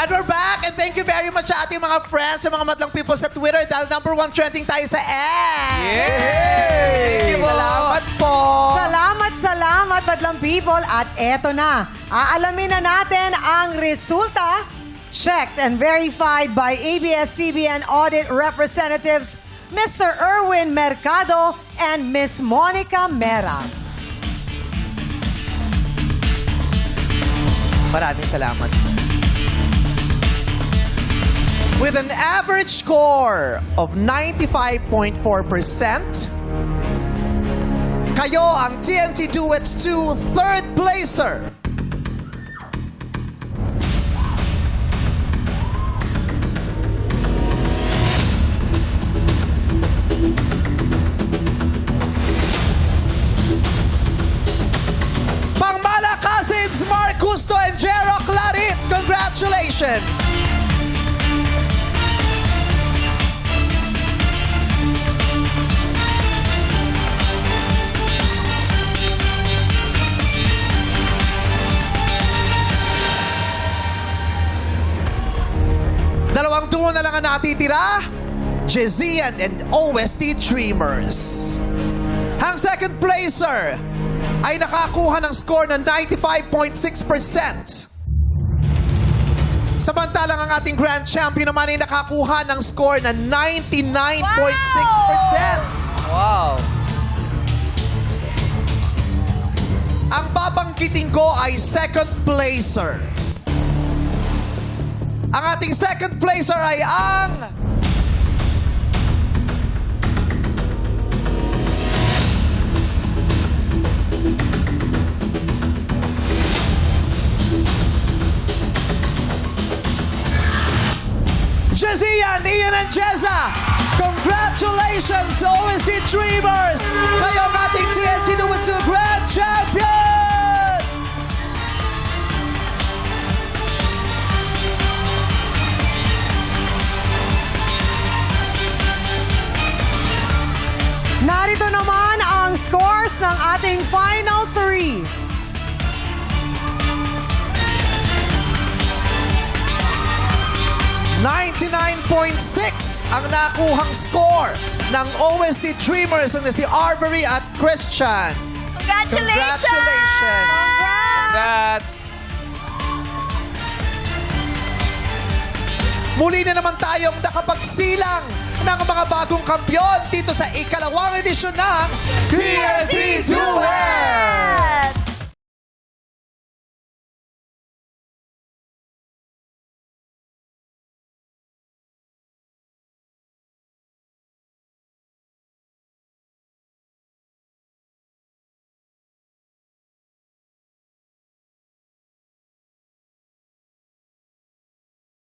And we're back, and thank you very much sa ating mga friends, sa mga madlang people sa Twitter dahil #1 trending tayo sa X. Yay! Salamat po. Salamat, madlang people. At eto na, aalamin na natin ang resulta. Checked and verified by ABS-CBN audit representatives Mr. Erwin Mercado and Miss Monica Mera. Maraming salamat. With an average score of 95.4%, kayo ang TNT Duets 2 third placer. Pangmala Cousins, Mark Gusto and Jero Clarit. Congratulations! Dalawang duo na lang ang natitira, Jezian and OST Dreamers. Ang second placer ay nakakuha ng score ng 95.6%. Samantalang ang ating grand champion naman ay nakakuha ng score ng 99.6%. Wow! Ang babanggitin ko ay second placer. Ang ating second placer ay ang... Jezian, Ian and Jeza! Congratulations, OST Dreamers! Kayo ang ating TNT Duets 2 Grand Champion! Narito naman ang scores ng ating final three. .6 ang nakuhang score ng OST Dreamers na si Arbery at Christian. Congratulations! Congrats! Muli na naman tayong nakapagsilang ng mga bagong kampiyon dito sa ikalawang edisyon ng TNT Duets!